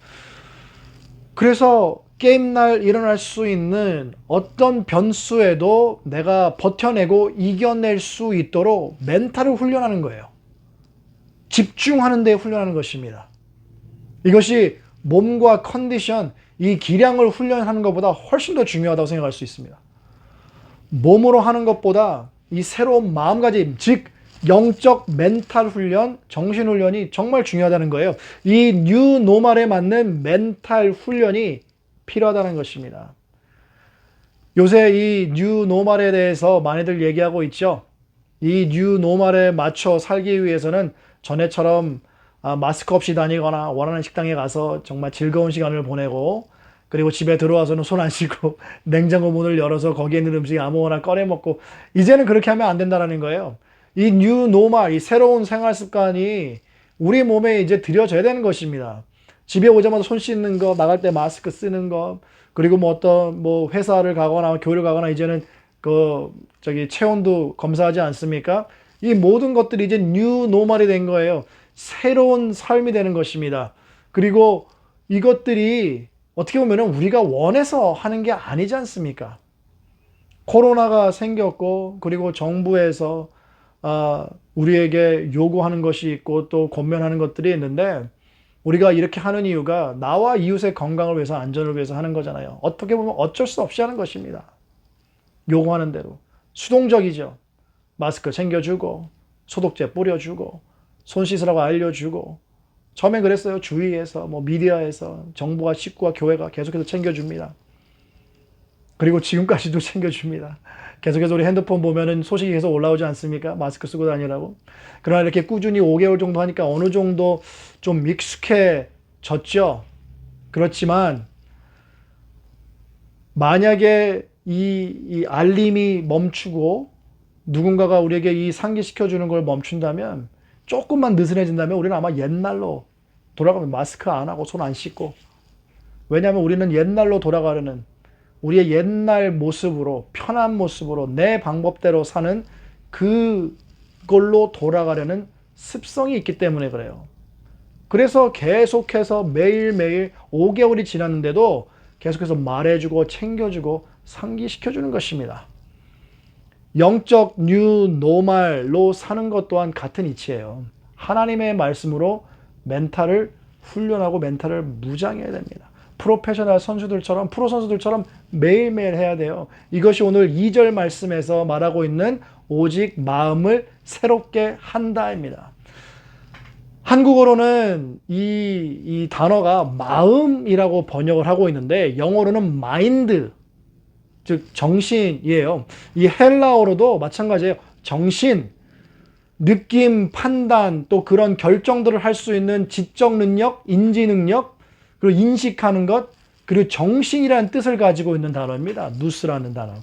그래서 게임날 일어날 수 있는 어떤 변수에도 내가 버텨내고 이겨낼 수 있도록 멘탈을 훈련하는 거예요. 집중하는 데 훈련하는 것입니다. 이것이 몸과 컨디션, 이 기량을 훈련하는 것보다 훨씬 더 중요하다고 생각할 수 있습니다. 몸으로 하는 것보다 이 새로운 마음가짐, 즉 영적 멘탈 훈련, 정신 훈련이 정말 중요하다는 거예요. 이 뉴 노멀에 맞는 멘탈 훈련이 필요하다는 것입니다. 요새 이 뉴 노멀에 대해서 많이들 얘기하고 있죠. 이 뉴 노멀에 맞춰 살기 위해서는 전에처럼 마스크 없이 다니거나 원하는 식당에 가서 정말 즐거운 시간을 보내고 그리고 집에 들어와서는 손 안 씻고 냉장고 문을 열어서 거기에 있는 음식 아무거나 꺼내 먹고 이제는 그렇게 하면 안 된다는 거예요. 이 뉴 노멀, 이 새로운 생활 습관이 우리 몸에 이제 들여져야 되는 것입니다. 집에 오자마자 손 씻는 거, 나갈 때 마스크 쓰는 거, 그리고 뭐 어떤 뭐 회사를 가거나 교회를 가거나 이제는 체온도 검사하지 않습니까? 이 모든 것들이 이제 뉴 노멀이 된 거예요. 새로운 삶이 되는 것입니다. 그리고 이것들이 어떻게 보면 우리가 원해서 하는 게 아니지 않습니까? 코로나가 생겼고 그리고 정부에서 우리에게 요구하는 것이 있고 또 권면하는 것들이 있는데 우리가 이렇게 하는 이유가 나와 이웃의 건강을 위해서 안전을 위해서 하는 거잖아요. 어떻게 보면 어쩔 수 없이 하는 것입니다. 요구하는 대로. 수동적이죠. 마스크 챙겨주고 소독제 뿌려주고 손 씻으라고 알려주고 처음엔 그랬어요. 주위에서 뭐 미디어에서 정부가 식구와 교회가 계속해서 챙겨줍니다. 그리고 지금까지도 챙겨줍니다. 계속해서 우리 핸드폰 보면은 소식이 계속 올라오지 않습니까? 마스크 쓰고 다니라고. 그러나 이렇게 꾸준히 5개월 정도 하니까 어느 정도 좀 익숙해졌죠. 그렇지만 만약에 이 알림이 멈추고 누군가가 우리에게 이 상기시켜주는 걸 멈춘다면 조금만 느슨해진다면 우리는 아마 옛날로 돌아가면 마스크 안 하고 손 안 씻고 왜냐하면 우리는 옛날로 돌아가려는 우리의 옛날 모습으로 편한 모습으로 내 방법대로 사는 그걸로 돌아가려는 습성이 있기 때문에 그래요. 그래서 계속해서 매일매일 5개월이 지났는데도 계속해서 말해주고 챙겨주고 상기시켜주는 것입니다. 영적 뉴 노멀로 사는 것 또한 같은 이치예요. 하나님의 말씀으로 멘탈을 훈련하고 멘탈을 무장해야 됩니다. 프로페셔널 선수들처럼 프로 선수들처럼 매일매일 해야 돼요. 이것이 오늘 2절 말씀에서 말하고 있는 오직 마음을 새롭게 한다입니다. 한국어로는 이 단어가 마음이라고 번역을 하고 있는데 영어로는 마인드, 즉 정신이에요. 이 헬라어로도 마찬가지예요. 정신, 느낌, 판단, 또 그런 결정들을 할 수 있는 지적 능력, 인지 능력, 그리고 인식하는 것, 그리고 정신이라는 뜻을 가지고 있는 단어입니다. 누스라는 단어.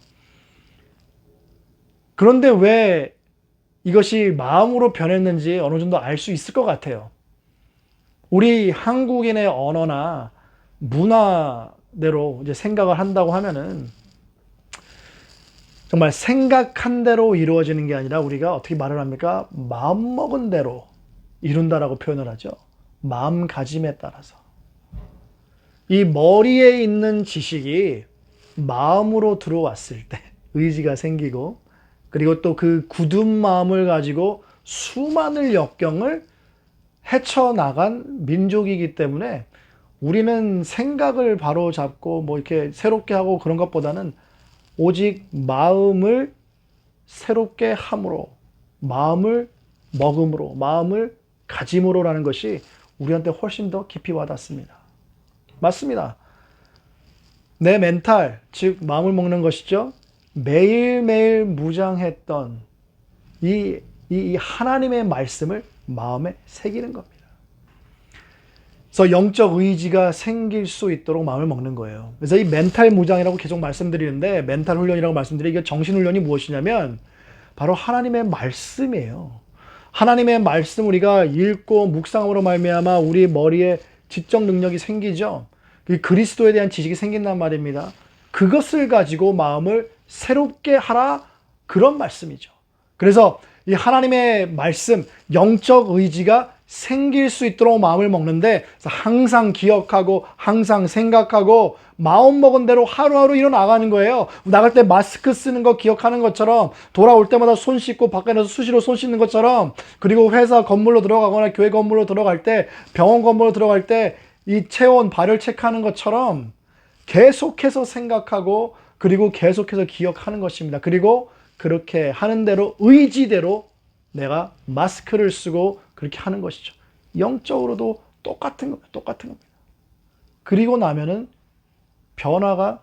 그런데 왜 이것이 마음으로 변했는지 어느 정도 알 수 있을 것 같아요. 우리 한국인의 언어나 문화대로 이제 생각을 한다고 하면은 정말 생각한 대로 이루어지는 게 아니라 우리가 어떻게 말을 합니까? 마음먹은 대로 이룬다라고 표현을 하죠. 마음가짐에 따라서. 이 머리에 있는 지식이 마음으로 들어왔을 때 의지가 생기고 그리고 또 그 굳은 마음을 가지고 수많은 역경을 헤쳐나간 민족이기 때문에 우리는 생각을 바로 잡고 뭐 이렇게 새롭게 하고 그런 것보다는 오직 마음을 새롭게 함으로, 마음을 먹음으로, 마음을 가짐으로라는 것이 우리한테 훨씬 더 깊이 와닿습니다. 맞습니다. 내 멘탈, 즉 마음을 먹는 것이죠. 매일매일 무장했던 이 하나님의 말씀을 마음에 새기는 겁니다. 그래서 영적 의지가 생길 수 있도록 마음을 먹는 거예요. 그래서 이 멘탈 무장이라고 계속 말씀드리는데 멘탈 훈련이라고 말씀드리는 게 정신 훈련이 무엇이냐면 바로 하나님의 말씀이에요. 하나님의 말씀 우리가 읽고 묵상으로 말미암아 우리 머리에 지적 능력이 생기죠. 그리스도에 대한 지식이 생긴단 말입니다. 그것을 가지고 마음을 새롭게 하라 그런 말씀이죠. 그래서 이 하나님의 말씀, 영적 의지가 생길 수 있도록 마음을 먹는데 항상 기억하고 항상 생각하고 마음먹은 대로 하루하루 일어나가는 거예요. 나갈 때 마스크 쓰는 거 기억하는 것처럼 돌아올 때마다 손 씻고 밖에 나서 수시로 손 씻는 것처럼 그리고 회사 건물로 들어가거나 교회 건물로 들어갈 때 병원 건물로 들어갈 때 이 체온, 발열 체크하는 것처럼 계속해서 생각하고 그리고 계속해서 기억하는 것입니다. 그리고 그렇게 하는 대로 의지대로 내가 마스크를 쓰고 그렇게 하는 것이죠. 영적으로도 똑같은 겁니다. 똑같은 겁니다. 그리고 나면은 변화가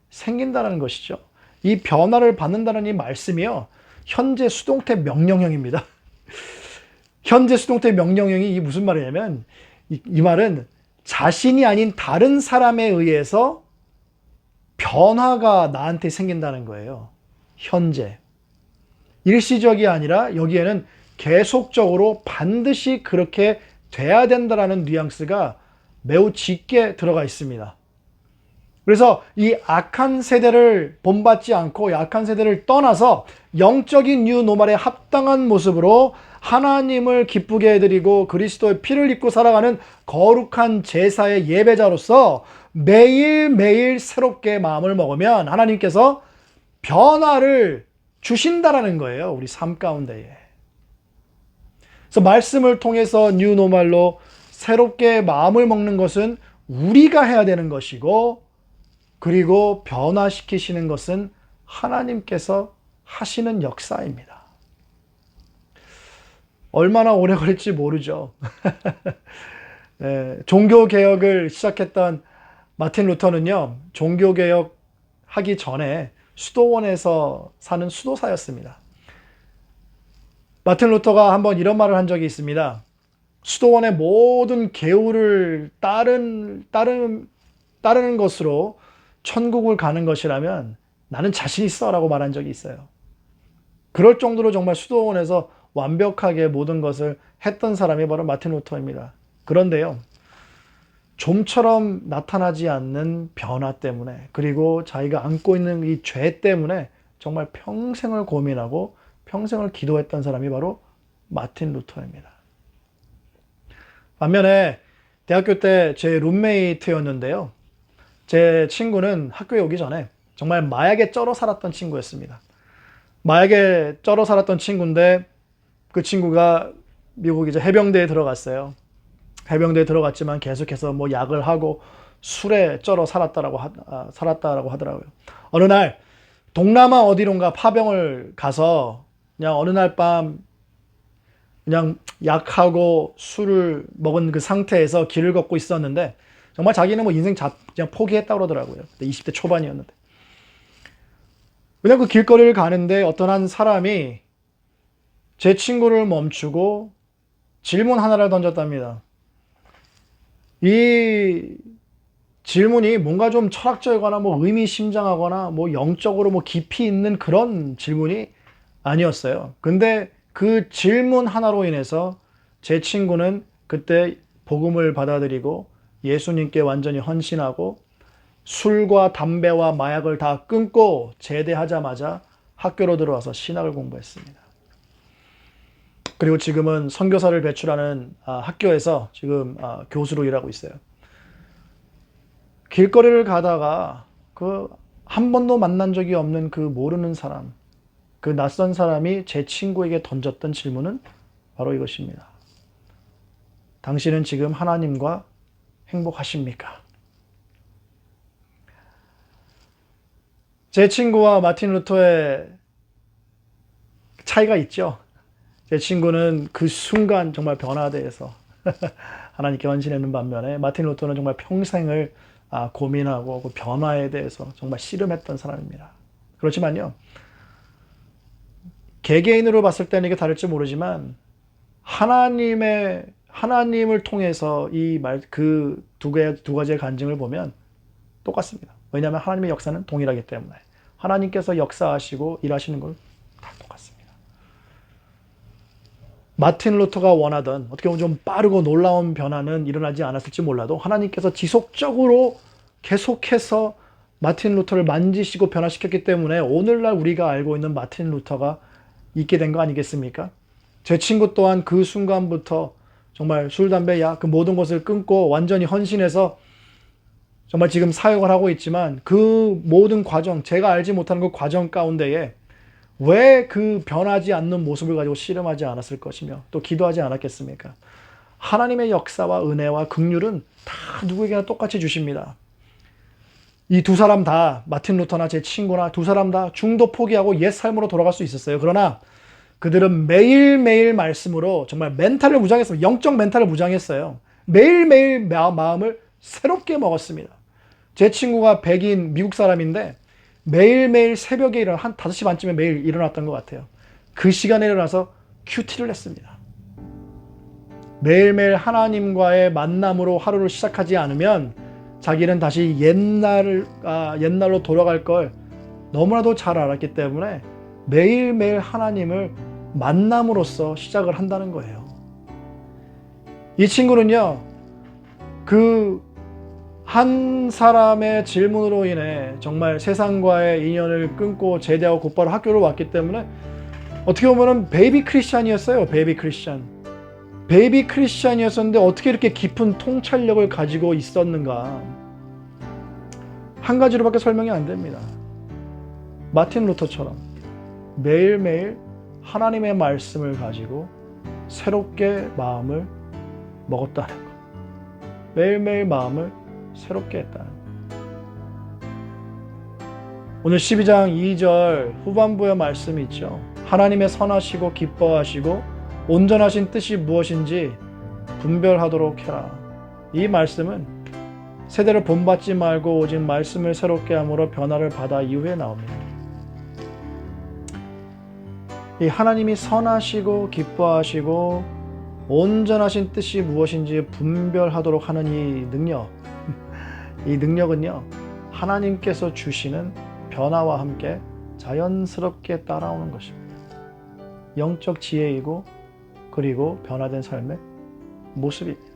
생긴다는 것이죠. 이 변화를 받는다는 이 말씀이요. 현재 수동태 명령형입니다. 현재 수동태 명령형이 이 무슨 말이냐면 이 말은 자신이 아닌 다른 사람에 의해서 변화가 나한테 생긴다는 거예요. 현재. 일시적이 아니라 여기에는 계속적으로 반드시 그렇게 돼야 된다라는 뉘앙스가 매우 짙게 들어가 있습니다. 그래서 이 악한 세대를 본받지 않고 악한 세대를 떠나서 영적인 뉴 노멀에 합당한 모습으로 하나님을 기쁘게 해드리고 그리스도의 피를 입고 살아가는 거룩한 제사의 예배자로서 매일매일 새롭게 마음을 먹으면 하나님께서 변화를 주신다라는 거예요. 우리 삶 가운데에. 그래서 말씀을 통해서 뉴 노멀로 새롭게 마음을 먹는 것은 우리가 해야 되는 것이고, 그리고 변화시키시는 것은 하나님께서 하시는 역사입니다. 얼마나 오래 걸릴지 모르죠. 종교개혁을 시작했던 마틴 루터는요, 종교개혁 하기 전에 수도원에서 사는 수도사였습니다. 마틴 루터가 한번 이런 말을 한 적이 있습니다. 수도원의 모든 계율을 따르는 것으로 천국을 가는 것이라면 나는 자신 있어 라고 말한 적이 있어요. 그럴 정도로 정말 수도원에서 완벽하게 모든 것을 했던 사람이 바로 마틴 루터입니다. 그런데요, 좀처럼 나타나지 않는 변화 때문에, 그리고 자기가 안고 있는 이 죄 때문에 정말 평생을 고민하고 평생을 기도했던 사람이 바로 마틴 루터입니다. 반면에 대학교 때 제 룸메이트였는데요, 제 친구는 학교에 오기 전에 정말 마약에 쩔어 살았던 친구였습니다. 마약에 쩔어 살았던 친구인데 그 친구가 미국 이제 해병대에 들어갔어요. 해병대에 들어갔지만 계속해서 뭐 약을 하고 술에 쩔어 살았다라고 하더라고요. 어느 날 동남아 어디론가 파병을 가서 그냥 어느 날 밤 그냥 약하고 술을 먹은 그 상태에서 길을 걷고 있었는데 정말 자기는 뭐 인생 그냥 포기했다고 그러더라고요. 20대 초반이었는데. 그냥 그 길거리를 가는데 어떤 한 사람이 제 친구를 멈추고 질문 하나를 던졌답니다. 이 질문이 뭔가 좀 철학적이거나 뭐 의미심장하거나 뭐 영적으로 뭐 깊이 있는 그런 질문이 아니었어요. 근데 그 질문 하나로 인해서 제 친구는 그때 복음을 받아들이고 예수님께 완전히 헌신하고 술과 담배와 마약을 다 끊고 제대하자마자 학교로 들어와서 신학을 공부했습니다. 그리고 지금은 선교사를 배출하는 학교에서 지금 교수로 일하고 있어요. 길거리를 가다가 그 한 번도 만난 적이 없는 그 모르는 사람, 그 낯선 사람이 제 친구에게 던졌던 질문은 바로 이것입니다. 당신은 지금 하나님과 행복하십니까? 제 친구와 마틴 루터의 차이가 있죠. 제 친구는 그 순간 정말 변화돼서 하나님께 헌신하는 반면에 마틴 루터는 정말 평생을 고민하고 그 변화에 대해서 정말 씨름했던 사람입니다. 그렇지만요, 개개인으로 봤을 때는 이게 다를지 모르지만 하나님을 통해서 그 두 가지의 간증을 보면 똑같습니다. 왜냐하면 하나님의 역사는 동일하기 때문에 하나님께서 역사하시고 일하시는 걸 다 똑같습니다. 마틴 루터가 원하던 어떻게 보면 좀 빠르고 놀라운 변화는 일어나지 않았을지 몰라도 하나님께서 지속적으로 계속해서 마틴 루터를 만지시고 변화시켰기 때문에 오늘날 우리가 알고 있는 마틴 루터가 있게 된 거 아니겠습니까? 제 친구 또한 그 순간부터 정말 술, 담배, 약 그 모든 것을 끊고 완전히 헌신해서 정말 지금 사역을 하고 있지만 그 모든 과정, 제가 알지 못하는 그 과정 가운데에 왜 그 변하지 않는 모습을 가지고 씨름하지 않았을 것이며 또 기도하지 않았겠습니까? 하나님의 역사와 은혜와 긍휼은 다 누구에게나 똑같이 주십니다. 이 두 사람 다, 마틴 루터나 제 친구나 두 사람 다 중도 포기하고 옛 삶으로 돌아갈 수 있었어요. 그러나 그들은 매일매일 말씀으로 정말 멘탈을 무장했어요. 영적 멘탈을 무장했어요. 매일매일 마음을 새롭게 먹었습니다. 제 친구가 백인 미국 사람인데 매일매일 새벽에 한 5시 반쯤에 매일 일어났던 것 같아요. 그 시간에 일어나서 큐티를 했습니다. 매일매일 하나님과의 만남으로 하루를 시작하지 않으면 자기는 다시 옛날로 돌아갈 걸 너무나도 잘 알았기 때문에 매일매일 하나님을 만남으로써 시작을 한다는 거예요. 이 친구는요, 그 한 사람의 질문으로 인해 정말 세상과의 인연을 끊고 제대하고 곧바로 학교를 왔기 때문에 어떻게 보면 베이비 크리스찬이었어요. 베이비 크리스찬이었는데 어떻게 이렇게 깊은 통찰력을 가지고 있었는가? 한 가지로밖에 설명이 안 됩니다. 마틴 루터처럼 매일매일 하나님의 말씀을 가지고 새롭게 마음을 먹었다는 것. 매일매일 마음을 새롭게 했다는 것. 오늘 12장 2절 후반부의 말씀이 있죠. 하나님의 선하시고 기뻐하시고 온전하신 뜻이 무엇인지 분별하도록 해라. 이 말씀은 세대를 본받지 말고 오직 말씀을 새롭게 함으로 변화를 받아 이후에 나옵니다. 이 하나님이 선하시고 기뻐하시고 온전하신 뜻이 무엇인지 분별하도록 하는 이 능력, 이 능력은요, 하나님께서 주시는 변화와 함께 자연스럽게 따라오는 것입니다. 영적 지혜이고 그리고 변화된 삶의 모습입니다.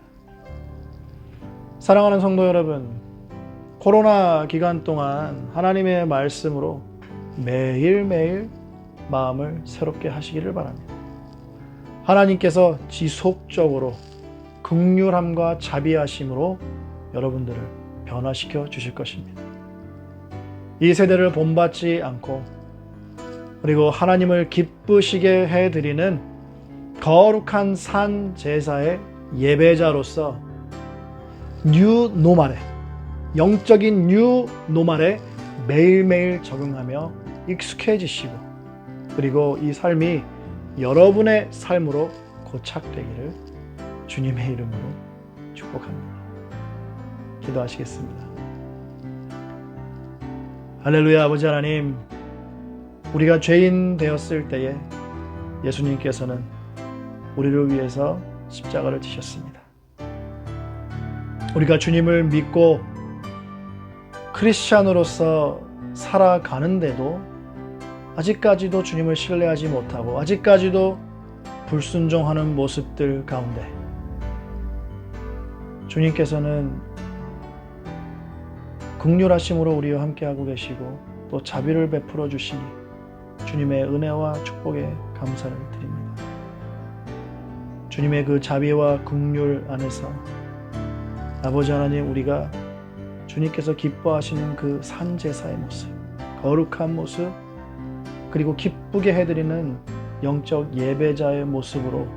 사랑하는 성도 여러분, 코로나 기간 동안 하나님의 말씀으로 매일매일 마음을 새롭게 하시기를 바랍니다. 하나님께서 지속적으로 긍휼함과 자비하심으로 여러분들을 변화시켜 주실 것입니다. 이 세대를 본받지 않고 그리고 하나님을 기쁘시게 해드리는 거룩한 산 제사의 예배자로서 뉴 노말에, 영적인 뉴 노말에 매일매일 적응하며 익숙해지시고 그리고 이 삶이 여러분의 삶으로 고착되기를 주님의 이름으로 축복합니다. 기도하시겠습니다. 할렐루야. 아버지 하나님, 우리가 죄인 되었을 때에 예수님께서는 우리를 위해서 십자가를 지셨습니다. 우리가 주님을 믿고 크리스찬으로서 살아가는데도 아직까지도 주님을 신뢰하지 못하고 아직까지도 불순종하는 모습들 가운데 주님께서는 긍휼하심으로 우리와 함께하고 계시고 또 자비를 베풀어 주시니 주님의 은혜와 축복에 감사를 드립니다. 주님의 그 자비와 긍휼 안에서 아버지 하나님, 우리가 주님께서 기뻐하시는 그 산제사의 모습, 거룩한 모습, 그리고 기쁘게 해드리는 영적 예배자의 모습으로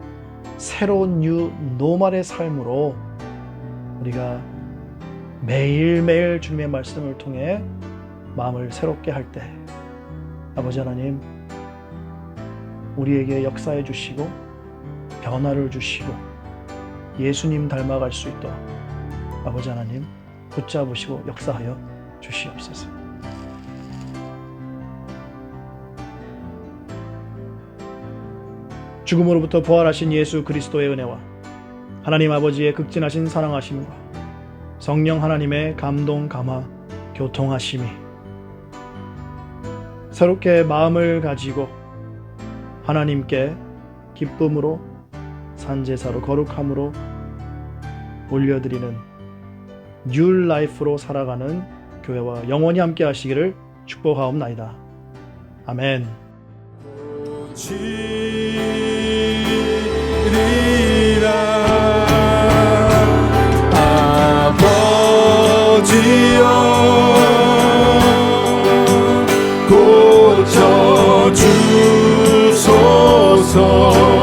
새로운 뉴 노말의 삶으로 우리가 매일매일 주님의 말씀을 통해 마음을 새롭게 할 때 아버지 하나님, 우리에게 역사해 주시고 변화를 주시고 예수님 닮아갈 수 있도록 아버지 하나님 붙잡으시고 역사하여 주시옵소서. 죽음으로부터 부활하신 예수 그리스도의 은혜와 하나님 아버지의 극진하신 사랑하심과 성령 하나님의 감동, 감화, 교통하심이 새롭게 마음을 가지고 하나님께 기쁨으로 산제사로 거룩함으로 올려드리는 뉴 라이프로 살아가는 교회와 영원히 함께 하시기를 축복하옵나이다. 아멘. 아버지여 고쳐 주소서.